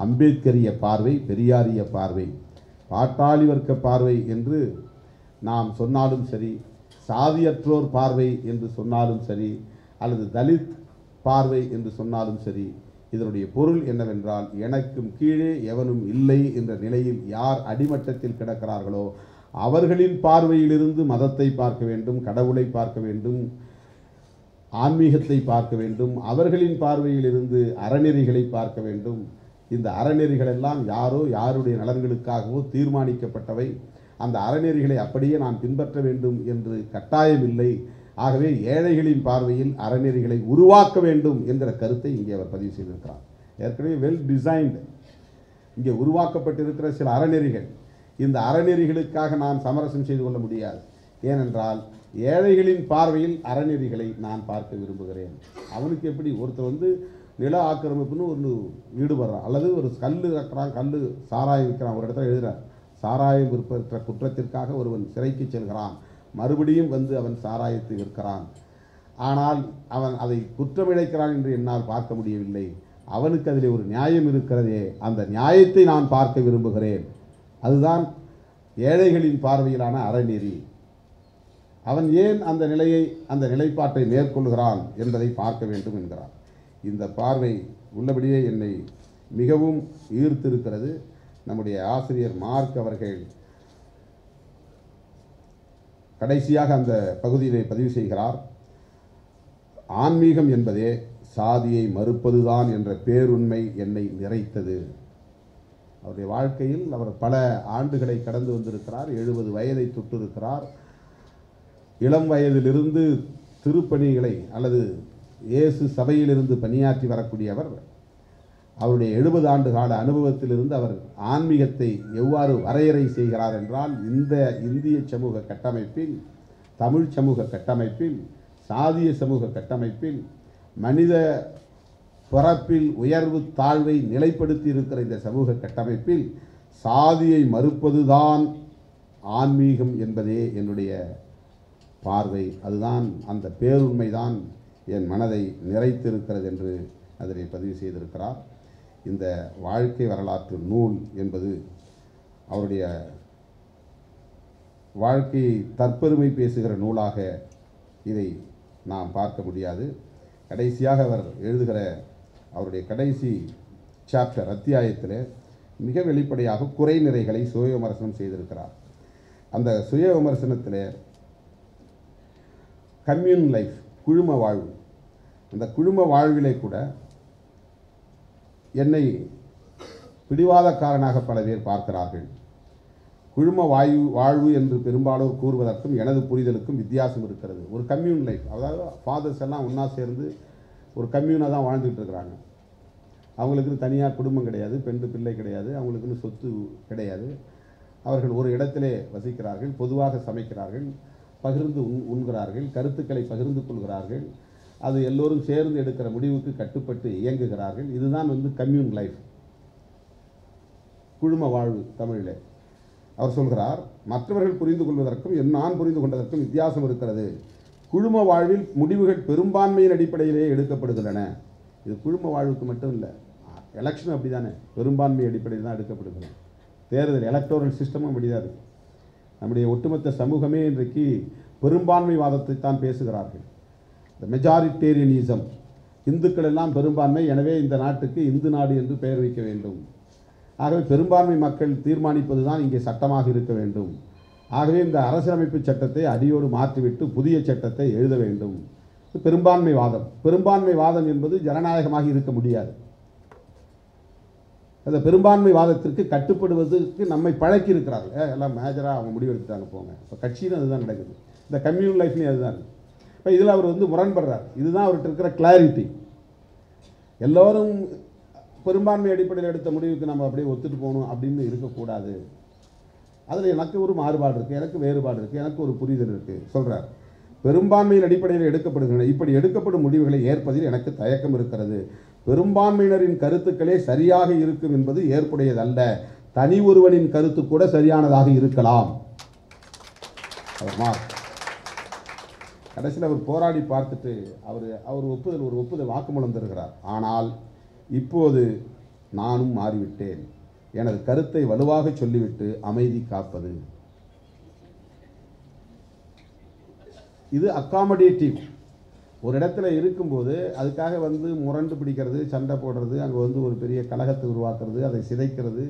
அம்பேத்கரிய பார்வை, பெரியாரிய பார்வை, பாட்டாளி வர்க்க பார்வை என்று நாம் சொன்னாலும் சரி, சாதியற்றோர் பார்வை என்று சொன்னாலும் சரி, அல்லது தலித் பார்வை என்று சொன்னாலும் சரி, இதனுடைய பொருள் என்னவென்றால், எனக்கும் கீழே எவனும் இல்லை என்ற நிலையில் யார் அடிமட்டத்தில் கிடக்கிறார்களோ அவர்களின் பார்வையிலிருந்து மதத்தை பார்க்க வேண்டும், கடவுளை பார்க்க வேண்டும், ஆன்மீகத்தை பார்க்க வேண்டும், அவர்களின் பார்வையிலிருந்து அறநெறிகளை பார்க்க வேண்டும். இந்த அறநெறிகள் எல்லாம் யாரோ யாருடைய நலன்களுக்காகவோ தீர்மானிக்கப்பட்டவை. அந்த அறநெறிகளை அப்படியே நான் பின்பற்ற வேண்டும் என்று கட்டாயமில்லை. ஆகவே ஏழைகளின் பார்வையில் அறநெறிகளை உருவாக்க வேண்டும் என்கிற கருத்தை இங்கே அவர் பதிவு செய்திருக்கிறார். ஏற்கனவே வெல் டிசைன்டு இங்கே உருவாக்கப்பட்டிருக்கிற சில அறநெறிகள், இந்த அறநெறிகளுக்காக நான் சமரசம் செய்து கொள்ள முடியாது. ஏனென்றால் ஏழைகளின் பார்வையில் அறநெறிகளை நான் பார்க்க விரும்புகிறேன். அவனுக்கு எப்படி ஒருத்தர் நில ஆக்கிரமிப்புன்னு ஒன்று ஈடுபடுறான், அல்லது ஒரு கல் இறக்குறான், கல் சாராயம் விற்கிறான், ஒரு இடத்துல எழுதுறான், சாராயம் விற்பற்ற குற்றத்திற்காக ஒருவன் சிறைக்கு செல்கிறான், மறுபடியும் அவன் சாராயத்தை விற்கிறான். ஆனால் அவன் அதை குற்றமிழைக்கிறான் என்று என்னால் பார்க்க முடியவில்லை. அவனுக்கு அதில் ஒரு நியாயம் இருக்கிறதே, அந்த நியாயத்தை நான் பார்க்க விரும்புகிறேன். அதுதான் ஏழைகளின் பார்வையிலான அறநெறி. அவன் ஏன் அந்த நிலைப்பாட்டை மேற்கொள்கிறான் என்பதை பார்க்க வேண்டும் என்கிறார். இந்த பார்வை உள்ளபடியே என்னை மிகவும் ஈர்த்திருக்கிறது. நம்முடைய ஆசிரியர் மார்க் அவர்கள் கடைசியாக அந்த பகுதியிலே பதிவு செய்கிறார், ஆன்மீகம் என்பதே சாதியை மறுப்பதுதான் என்ற பேருண்மை என்னை நிறைத்தது. அவருடைய வாழ்க்கையில் அவர் பல ஆண்டுகளை கடந்து வந்திருக்கிறார். 70 வயதை தொட்டிருக்கிறார். இளம் வயதிலிருந்து திருப்பணிகளை அல்லது இயேசு சபையிலிருந்து பணியாற்றி வரக்கூடியவர். அவருடைய 70 ஆண்டு கால அனுபவத்திலிருந்து அவர் ஆன்மீகத்தை எவ்வாறு வரையறை செய்கிறார் என்றால், இந்த இந்திய சமூக கட்டமைப்பில், தமிழ் சமூக கட்டமைப்பில், சாதிய சமூக கட்டமைப்பில், மனித பிறப்பில் உயர்வு தாழ்வை நிலைப்படுத்தி இருக்கிற இந்த சமூக கட்டமைப்பில் சாதியை மறுப்பதுதான் ஆன்மீகம் என்பதே என்னுடைய பார்வை. அதுதான், அந்த பேருண்மைதான் என் மனதை நிறைத்திருக்கிறது என்று அதனை பதிவு செய்திருக்கிறார். இந்த வாழ்க்கை வரலாற்று நூல் என்பது அவருடைய வாழ்க்கையை தற்பெருமை பேசுகிற நூலாக இதை நாம் பார்க்க முடியாது. கடைசியாக அவர் எழுதுகிற அவருடைய கடைசி சாப்டர் அத்தியாயத்தில் மிக வெளிப்படையாக குறை நிறைகளை சுய விமர்சனம் செய்திருக்கிறார். அந்த சுய விமர்சனத்தில் கம்யூன் லைஃப், குழும வாழ்வு, அந்த குழும வாழ்விலே கூட என்னை பிடிவாதக்காரனாக பல பேர் பார்க்கிறார்கள். குழும வாழ்வு என்று பெரும்பாலோர் கூறுவதற்கும் எனது புரிதலுக்கும் வித்தியாசம் இருக்கிறது. ஒரு கம்யூன் லைஃப், அதாவது ஃபாதர்ஸ் எல்லாம் ஒன்றா சேர்ந்து ஒரு கம்யூனாக தான் வாழ்ந்துகிட்டு இருக்கிறாங்க. அவங்களுக்குன்னு தனியாக குடும்பம் கிடையாது, பெண் பிள்ளை கிடையாது, அவங்களுக்குன்னு சொத்து கிடையாது. அவர்கள் ஒரு இடத்திலே வசிக்கிறார்கள், பொதுவாக சமைக்கிறார்கள், பகிர்ந்து உண்கிறார்கள், கருத்துக்களை பகிர்ந்து கொள்கிறார்கள், அது எல்லோரும் சேர்ந்து எடுக்கிற முடிவுக்கு கட்டுப்பட்டு இயங்குகிறார்கள். இதுதான் கம்யூன் லைஃப், குழும வாழ்வு தமிழில். அவர் சொல்கிறார், மற்றவர்கள் புரிந்து கொள்வதற்கும் நான் புரிந்து கொண்டதற்கும் வித்தியாசம் இருக்கிறது. குழும வாழ்வில் முடிவுகள் பெரும்பான்மையின் அடிப்படையிலே எடுக்கப்படுகின்றன. இது குழும வாழ்வுக்கு மட்டும் இல்லை, எலெக்ஷன் அப்படி தானே, பெரும்பான்மை அடிப்படையில் தான் எடுக்கப்படுகிறது. தேர்தல் எலக்டோரல் சிஸ்டமும் அப்படி தான் இருக்குது. நம்முடைய ஒட்டுமொத்த சமூகமே இன்றைக்கு பெரும்பான்மை வாதத்தை தான் பேசுகிறார்கள். இந்த மெஜாரிட்டேரியனிசம், இந்துக்கள் எல்லாம் பெரும்பான்மை, எனவே இந்த நாட்டுக்கு இந்து நாடு என்று பெயர் வைக்க வேண்டும். ஆகவே பெரும்பான்மை மக்கள் தீர்மானிப்பது தான் இங்கே சட்டமாக இருக்க வேண்டும். ஆகவே இந்த அரசியலமைப்பு சட்டத்தை அடியோடு மாற்றிவிட்டு புதிய சட்டத்தை எழுத வேண்டும். பெரும்பான்மை வாதம். பெரும்பான்மை வாதம் என்பது ஜனநாயகமாக இருக்க முடியாது. அந்த பெரும்பான்மை வாதத்திற்கு கட்டுப்படுவதற்கு நம்மை பழக்கி இருக்கிறார்கள். எல்லாம் மேஜராக அவங்க முடிவெடுத்துட்டாங்க போங்க. இப்போ கட்சின்னு அதுதான் நடக்குது. இந்த கம்யூன் லைஃப்லேயும் அதுதான் இருக்குது. இப்போ இதில் அவர் முரண்படுறார். இதுதான் அவர்கிட்ட இருக்கிற கிளாரிட்டி. எல்லோரும் பெரும்பான்மை அடிப்படையில் எடுத்த முடிவுக்கு நம்ம அப்படியே ஒத்துட்டு போகணும் அப்படின்னு இருக்கக்கூடாது. அதில் எனக்கு ஒரு மாறுபாடு இருக்குது, எனக்கு வேறுபாடு இருக்குது, எனக்கு ஒரு புரிதல் இருக்குது சொல்கிறார். பெரும்பான்மையின் அடிப்படையில் எடுக்கப்படுகின்றன. இப்படி எடுக்கப்படும் முடிவுகளை ஏற்பதில் எனக்கு தயக்கம் இருக்கிறது. பெரும்பான்மையினரின் கருத்துக்களே சரியாக இருக்கும் என்பது ஏற்புடையதல்ல. தனி ஒருவனின் கருத்து கூட சரியானதாக இருக்கலாம். கடைசியில் அவர் போராடி பார்த்துட்டு அவர் ஒரு ஒப்புதல் வாக்குமூலம் தருகிறார். ஆனால் இப்போது நானும் மாறிவிட்டேன், எனது கருத்தை வலுவாக சொல்லிவிட்டு அமைதி காப்பது. இது அக்காமடேட்டிவ். ஒரு இடத்துல இருக்கும்போது அதுக்காக முரண்டு பிடிக்கிறது, சண்டை போடுறது, அங்கே ஒரு பெரிய கலகத்தை உருவாக்குறது, அதை சிதைக்கிறது,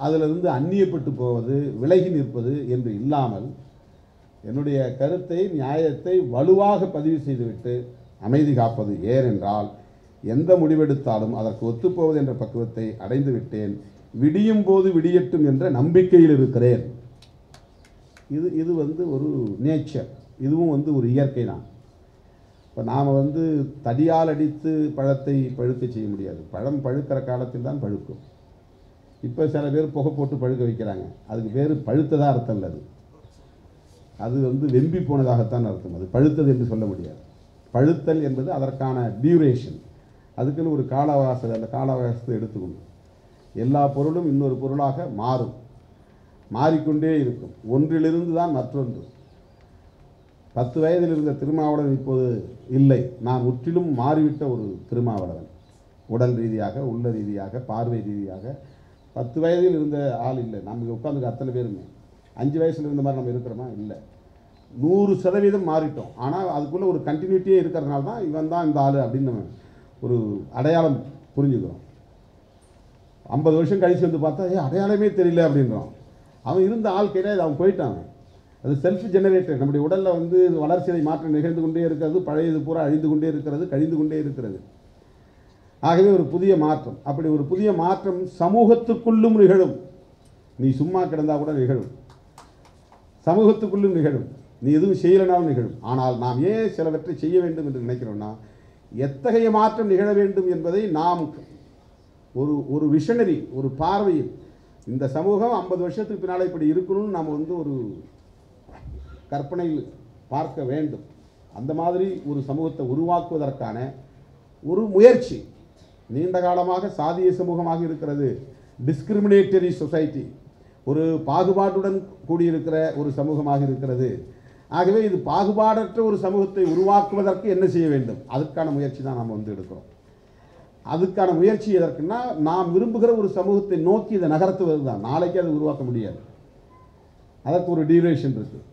அதிலிருந்து அந்நியப்பட்டு போவது, விலகி நிற்பது என்று இல்லாமல் என்னுடைய கருத்தை, நியாயத்தை வலுவாக பதிவு செய்துவிட்டு அமைதி காப்பது. ஏனென்றால் எந்த முடிவெடுத்தாலும் அதற்கு ஒத்துப்போவது என்ற பக்குவத்தை அடைந்து விட்டேன். விடியும் போது விடியட்டும் என்ற நம்பிக்கையில் இருக்கிறேன். இது ஒரு நேச்சர், இதுவும் ஒரு இயற்கை தான். இப்போ நாம் தடியால் அடித்து பழத்தை பழுக்க செய்ய முடியாது. பழம் பழுக்கிற காலத்தில் தான் பழுக்கும். இப்போ சில பேர் புகை போட்டு பழுக்க வைக்கிறாங்க, அதுக்கு பேர் பழுத்ததாக அர்த்தம் இல்லை. அது வெம்பி போனதாகத்தான் அர்த்தம். அது பழுத்தது என்று சொல்ல முடியாது. பழுத்தல் என்பது அதற்கான டியூரேஷன், அதுக்குன்னு ஒரு காலாவகாசம். அந்த காலாவகாசத்தை எடுத்துக்கணும். எல்லா பொருளும் இன்னொரு பொருளாக மாறும், மாறிக்கொண்டே இருக்கும். ஒன்றிலிருந்து தான் மற்றொன்று. 10 வயதில் இருந்த திருமாவளவன் இப்போது இல்லை. நான் முற்றிலும் மாறிவிட்ட ஒரு திருமாவளவன். உடல் ரீதியாக, உள்ள ரீதியாக, பார்வை ரீதியாக 10 வயதில் இருந்த ஆள் இல்லை. நம்ம உட்காந்துக்க அத்தனை பேருமே 5 வயசில் இருந்த மாதிரி நம்ம இருக்கிறோமா? இல்லை. 100% மாறிட்டோம். ஆனால் அதுக்குள்ளே ஒரு கண்டினியூட்டியே இருக்கிறதுனால தான் இவன் தான் இந்த ஆள் அப்படின்னு நம்ம ஒரு அடையாளம் புரிஞ்சுக்கிறோம். 50 வருஷம் கழித்து பார்த்தா அடையாளமே தெரியல அப்படின்றோம். அவன் இருந்த ஆள் கிடையாது, அவன் போயிட்டான். அது செல்ஃப் ஜெனரேட்டட். நம்முடைய உடலில் வளர்ச்சியை மாற்றம் நிகழ்ந்து கொண்டே இருக்கிறது. பழையது பூரா அழிந்து கொண்டே இருக்கிறது, கழிந்து கொண்டே இருக்கிறது. ஆகவே ஒரு புதிய மாற்றம். அப்படி ஒரு புதிய மாற்றம் சமூகத்துக்குள்ளும் நிகழும். நீ சும்மா கிடந்தால் கூட நிகழும். சமூகத்துக்குள்ளும் நிகழும். நீ எதுவும் செய்யலைனாலும் நிகழும். ஆனால் நாம் ஏன் சிலவற்றை செய்ய வேண்டும் என்று நினைக்கிறோம்னா, எத்தகைய மாற்றம் நிகழ வேண்டும் என்பதை நாம் ஒரு விஷனரி, ஒரு பார்வையில் இந்த சமூகம் 50 வருஷத்துக்கு பின்னால் இப்படி இருக்கணும்னு நாம் ஒரு கற்பனையில் பார்க்க வேண்டும். அந்த மாதிரி ஒரு சமூகத்தை உருவாக்குவதற்கான ஒரு முயற்சி. நீண்ட காலமாக சாதிய சமூகமாக இருக்கிறது, டிஸ்கிரிமினேட்டரி சொசைட்டி, ஒரு பாகுபாட்டுடன் கூடியிருக்கிற ஒரு சமூகமாக இருக்கிறது. ஆகவே இது பாகுபாடற்ற ஒரு சமூகத்தை உருவாக்குவதற்கு என்ன செய்ய வேண்டும், அதுக்கான முயற்சி தான் நாம் எடுக்கிறோம். அதுக்கான முயற்சி எதற்குன்னா, நாம் விரும்புகிற ஒரு சமூகத்தை நோக்கி இதை நகர்த்துவது தான். நாளைக்கு அது உருவாக்க முடியாது, அதற்கு ஒரு டியூரேஷன் இருக்குது.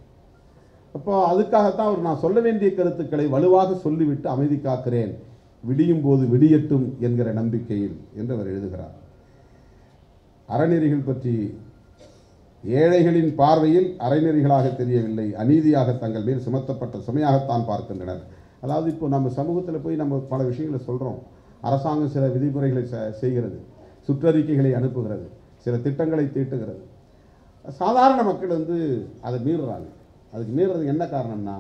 அப்போ அதுக்காகத்தான் நான் சொல்ல வேண்டிய கருத்துக்களை வலுவாக சொல்லிவிட்டு அமைதி காக்கிறேன், விடியும் போது விடியட்டும் என்கிற நம்பிக்கையில் என்று அவர் எழுதுகிறார். அறநெறிகள் பற்றி ஏழைகளின் பார்வையில் அறநெறிகளாக தெரியவில்லை, அநீதியாக தங்கள் மேல் சுமத்தப்பட்ட சுமையாகத்தான் பார்க்கின்றனர். அதாவது இப்போ நம்ம சமூகத்தில் போய் நம்ம பல விஷயங்களை சொல்கிறோம். அரசாங்கம் சில விதிமுறைகளை செய்கிறது, சுற்றறிக்கைகளை அனுப்புகிறது, சில திட்டங்களை தீட்டுகிறது. சாதாரண மக்கள் அதை மீறுறாங்க. அதுக்கு மீறுறதுக்கு என்ன காரணம்னா,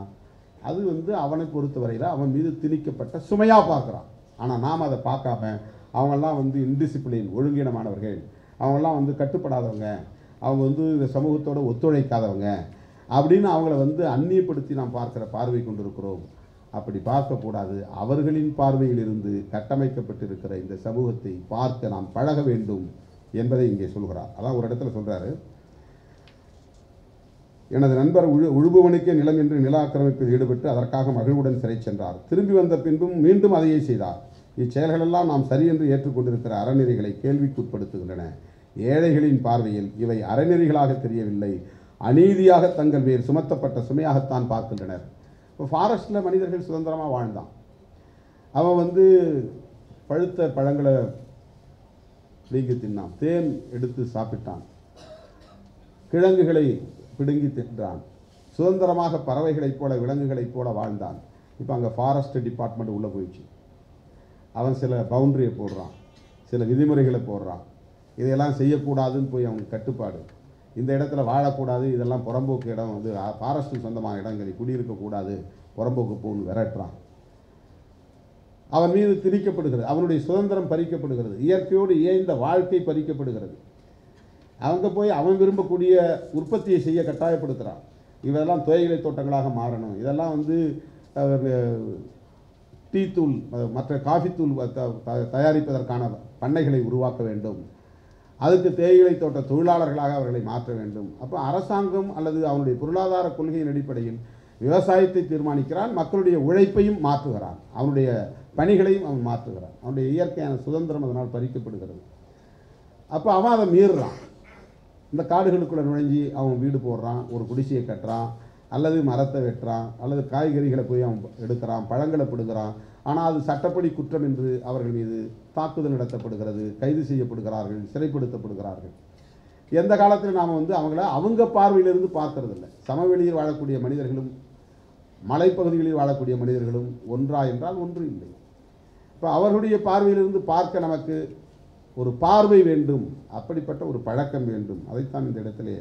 அது அவனை பொறுத்தவரையில் அவன் மீது திணிக்கப்பட்ட சுமையாக பார்க்குறான். ஆனால் நாம் அதை பார்க்காம அவங்கெல்லாம் இன்டிசிப்ளின், ஒழுங்கீனமானவர்கள், அவங்கெல்லாம் கட்டுப்படாதவங்க, அவங்க இந்த சமூகத்தோடு ஒத்துழைக்காதவங்க அப்படின்னு அவங்கள அந்நியப்படுத்தி நாம் பார்க்குற பார்வை கொண்டிருக்கிறோம். அப்படி பார்க்கக்கூடாது. அவர்களின் பார்வையில் இருந்து கட்டமைக்கப்பட்டிருக்கிற இந்த சமூகத்தை பார்க்க நாம் பழக வேண்டும் என்பதை இங்கே சொல்கிறார். அதான் ஒரு இடத்துல சொல்கிறாரு, எனது நண்பர் உழுபவனுக்கே நிலம் என்று நில ஆக்கிரமிப்பில் ஈடுபட்டு அதற்காக மகிழ்வுடன் சிறை சென்றார். திரும்பி வந்த பின்பும் மீண்டும் அதையே செய்தார். இச்செயல்களெல்லாம் நாம் சரி என்று ஏற்றுக்கொண்டிருக்கிற அறநெறிகளை கேள்விக்குட்படுத்துகின்றன. ஏழைகளின் பார்வையில் இவை அறநெறிகளாக தெரியவில்லை, அநீதியாக தங்கள் மேல் சுமத்தப்பட்ட சுமையாகத்தான் பார்க்கின்றனர். இப்போ ஃபாரஸ்ட்டில் மனிதர்கள் சுதந்திரமாக வாழ்ந்தான். அவன் பழுத்த பழங்களை பிடுங்கி தின்னான், தேன் எடுத்து சாப்பிட்டான், கிழங்குகளை பிடுங்கி தின்றான், சுதந்திரமாக பறவைகளைப் போல விலங்குகளைப் போல வாழ்ந்தான். இப்போ அங்கே ஃபாரஸ்ட் டிபார்ட்மெண்ட் உள்ளே போயிடுச்சு. அவன் சில பவுண்டரியை போடுறான், சில விதிமுறைகளை போடுறான். இதையெல்லாம் செய்யக்கூடாதுன்னு போய் அவனுக்கு கட்டுப்பாடு. இந்த இடத்துல வாழக்கூடாது, இதெல்லாம் புறம்போக்கு இடம், ஃபாரஸ்ட்டுக்கு சொந்தமான இடங்கள், குடியிருக்கக்கூடாது, புறம்போக்கு போன்னு விரட்டுறான். அவன் மீது திணிக்கப்படுகிறது, அவனுடைய சுதந்திரம் பறிக்கப்படுகிறது, இயற்கையோடு இயைந்த வாழ்க்கை பறிக்கப்படுகிறது. அவங்க போய் அவன் விரும்பக்கூடிய உற்பத்தியை செய்ய கட்டாயப்படுத்துகிறான். இவெல்லாம் தேயிலை தோட்டங்களாக மாறணும், இதெல்லாம் டீ தூள் மற்ற காஃபி தூள் தயாரிப்பதற்கான பண்ணைகளை உருவாக்க வேண்டும். அதுக்கு தேயிலை தோட்ட தொழிலாளர்களாக அவர்களை மாற்ற வேண்டும். அப்போ அரசாங்கம் அல்லது அவனுடைய பொருளாதார கொள்கையின் அடிப்படையில் விவசாயத்தை தீர்மானிக்கிறான், மக்களுடைய உழைப்பையும் மாற்றுகிறான், அவனுடைய பணிகளையும் அவன் மாற்றுகிறான். அவனுடைய இயற்கையான சுதந்திரம் அதனால் பறிக்கப்படுகிறது. அப்போ அவன் அதை மீறுறான். இந்த காடுகளுக்குள்ளே நுழைஞ்சி அவன் வீடு போடுறான், ஒரு குடிசையை கட்டுறான், அல்லது மரத்தை வெட்டுறான், அல்லது காய்கறிகளை போய் அவன் எடுக்கிறான், பழங்களை பிடுங்குறான். ஆனால் அது சட்டப்படி குற்றம் என்று அவர்கள் மீது தாக்குதல் நடத்தப்படுகிறது, கைது செய்யப்படுகிறார்கள், சிறைப்படுத்தப்படுகிறார்கள். எந்த காலத்தில் நாம் அவங்கள அவங்க பார்வையிலிருந்து பார்க்கறதில்ல. சமவெளியில் வாழக்கூடிய மனிதர்களும் மலைப்பகுதிகளில் வாழக்கூடிய மனிதர்களும் ஒன்றா என்றால் ஒன்று இல்லை. இப்போ அவர்களுடைய பார்வையிலிருந்து பார்க்க நமக்கு ஒரு பார்வை வேண்டும், அப்படிப்பட்ட ஒரு பழக்கம் வேண்டும். அதைத்தான் இந்த இடத்திலே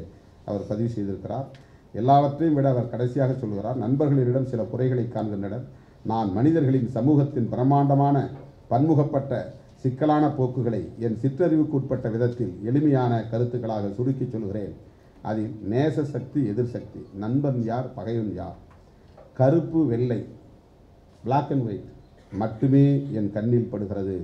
அவர் பதிவு செய்திருக்கிறார். எல்லாவற்றையும் விட அவர் கடைசியாக சொல்கிறார், நண்பர்களிடம் சில குறைகளை காண்கின்றனர். நான் மனிதர்களின் சமூகத்தின் பிரம்மாண்டமான பன்முகப்பட்ட சிக்கலான போக்குகளை என் சிற்றறிவுக்கு உட்பட்ட விதத்தில் எளிமையான கருத்துக்களாக சுருக்கி சொல்கிறேன். அதில் நேச சக்தி, எதிர் சக்தி, நண்பன் யார், பகைவன் யார், கருப்பு வெள்ளை, பிளாக் அண்ட் ஒயிட் மட்டுமே என் கண்ணில் படுகிறது.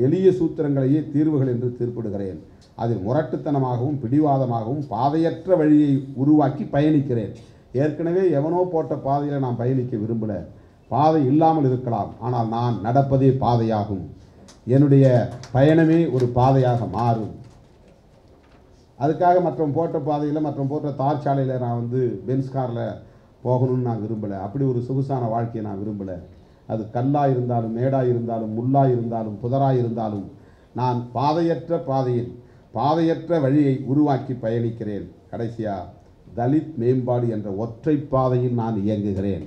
எளிய சூத்திரங்களையே தீர்வுகள் என்று தீர்ப்பிடுகிறேன். அதில் முரட்டுத்தனமாகவும் பிடிவாதமாகவும் பாதையற்ற வழியை உருவாக்கி பயணிக்கிறேன். ஏற்கனவே எவனோ போட்ட பாதையில் நான் பயணிக்க விரும்பலை. பாதை இல்லாமல் இருக்கலாம், ஆனால் நான் நடப்பதே பாதையாகும். என்னுடைய பயணமே ஒரு பாதையாக மாறும். அதுக்காக மற்றவன் போட்ட பாதையில், மற்றவன் போட்ட தார் சாலையில் நான் பென்ஸ் காரில் போகணும்னு நான் விரும்பலை. அப்படி ஒரு சொகுசான வாழ்க்கையை நான் விரும்பலை. அது கல்லாக இருந்தாலும், மேடாக இருந்தாலும், முள்ளாக இருந்தாலும், புதராக இருந்தாலும் நான் பாதையற்ற பாதையில் பாதையற்ற வழியை உருவாக்கி பயணிக்கிறேன். கடைசியாக தலித் மேம்பாடு என்ற ஒற்றை பாதையில் நான் இயங்குகிறேன்.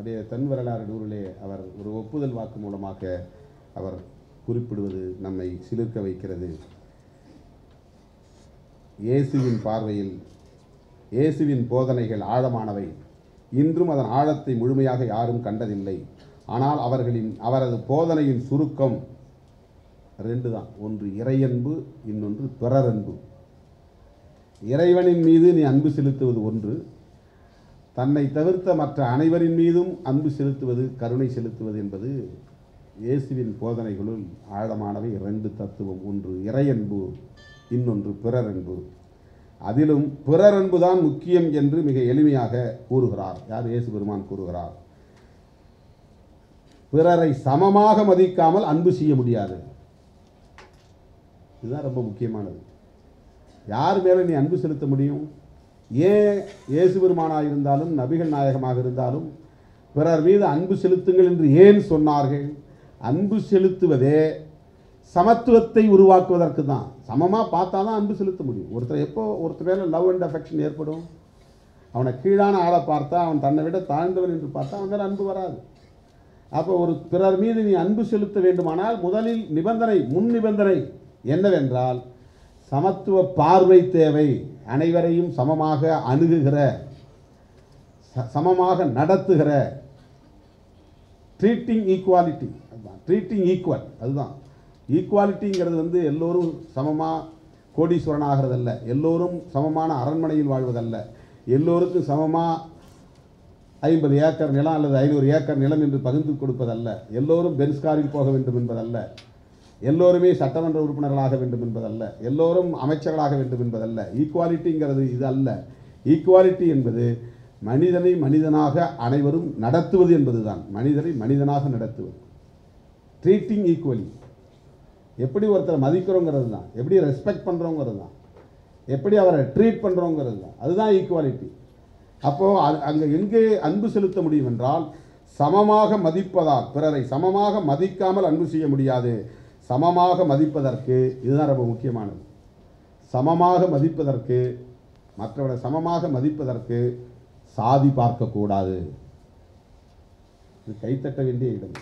அதே தென் வரலாறு நூலிலே அவர் ஒரு ஒப்புதல் வாக்கு மூலமாக அவர் குறிப்பிடுவது நம்மை சிலிர்க்க வைக்கிறது. இயேசுவின் பார்வையில் இயேசுவின் போதனைகள் ஆழமானவை. இன்றும் அதன் ஆழத்தை முழுமையாக யாரும் கண்டதில்லை. ஆனால் அவரது போதனையின் சுருக்கம் ரெண்டு தான். ஒன்று இறையன்பு, இன்னொன்று பிறரன்பு. இறைவனின் மீது நீ அன்பு செலுத்துவது ஒன்று, தன்னை தவிர்த்த மற்ற அனைவரின் மீதும் அன்பு செலுத்துவது, கருணை செலுத்துவது என்பது இயேசுவின் போதனைகளுள் ஆழமானவை. ரெண்டு தத்துவம், ஒன்று இறையன்பு, இன்னொன்று பிறரன்பு. அதிலும் பிறரன்பு தான் முக்கியம் என்று மிக எளிமையாக கூறுகிறார். யார்? இயேசு பெருமான் கூறுகிறார். பிறரை சமமாக மதிக்காமல் அன்பு செய்ய முடியாது. இதுதான் ரொம்ப முக்கியமானது. யார் மேலே நீ அன்பு செலுத்த முடியும்? ஏன் இயேசு பெருமானாக இருந்தாலும், நபிகள் நாயகமாக இருந்தாலும் பிறர் மீது அன்பு செலுத்துங்கள் என்று ஏன் சொன்னார்கள்? அன்பு செலுத்துவதே சமத்துவத்தை உருவாக்குவதற்கு தான். சமமாக பார்த்தா தான் அன்பு செலுத்த முடியும். ஒருத்தர் மேலே லவ் அண்ட் அஃபெக்ஷன் ஏற்படும். அவனை கீழான ஆளை பார்த்தா, அவன் தன்னை விட தாழ்ந்தவன் என்று பார்த்தா அவன் மேலே அன்பு வராது. அப்போ ஒரு பிறர் மீது நீ அன்பு செலுத்த வேண்டுமானால் முதலில் முன் நிபந்தனை என்னவென்றால் சமத்துவ பார்வை தேவை. அனைவரையும் சமமாக அணுகுகிற, சமமாக நடத்துகிற, ட்ரீட்டிங் ஈக்குவாலிட்டி. அதுதான் ட்ரீட்டிங் ஈக்குவல். அதுதான் ஈக்குவாலிட்டிங்கிறது எல்லோரும் சமமாக கோடீஸ்வரன் ஆகிறதல்ல, எல்லோரும் சமமான அரண்மனையில் வாழ்வதல்ல, எல்லோருக்கும் சமமாக 50 ஏக்கர் நிலம் அல்லது 500 ஏக்கர் நிலம் என்று பகிர்ந்து கொடுப்பதல்ல, எல்லோரும் பென்ஸ்காரில் போக வேண்டும் என்பதல்ல, எல்லோருமே சட்டமன்ற உறுப்பினர்களாக வேண்டும் என்பதல்ல, எல்லோரும் அமைச்சர்களாக வேண்டும் என்பதல்ல. ஈக்குவாலிட்டிங்கிறது இது அல்ல. ஈக்குவாலிட்டி என்பது மனிதனை மனிதனாக அனைவரும் நடத்துவது என்பதுதான். மனிதனை மனிதனாக நடத்துவது, ட்ரீட்டிங் ஈக்குவலி. எப்படி ஒருத்தரை மதிக்கிறோங்கிறது தான், எப்படி ரெஸ்பெக்ட் பண்ணுறோங்கிறது தான், எப்படி அவரை ட்ரீட் பண்ணுறோங்கிறது தான். அதுதான் ஈக்குவாலிட்டி. அப்போது அங்கே எங்கே அன்பு செலுத்த முடியும் என்றால் சமமாக மதிப்பதால். பிறரை சமமாக மதிக்காமல் அன்பு செய்ய முடியாது. சமமாக மதிப்பதற்கு இதுதான் ரொம்ப முக்கியமானது. சமமாக மதிப்பதற்கு, மற்றவரை சமமாக மதிப்பதற்கு சாதி பார்க்கக்கூடாது. இது கைத்தட்ட வேண்டிய இடம்.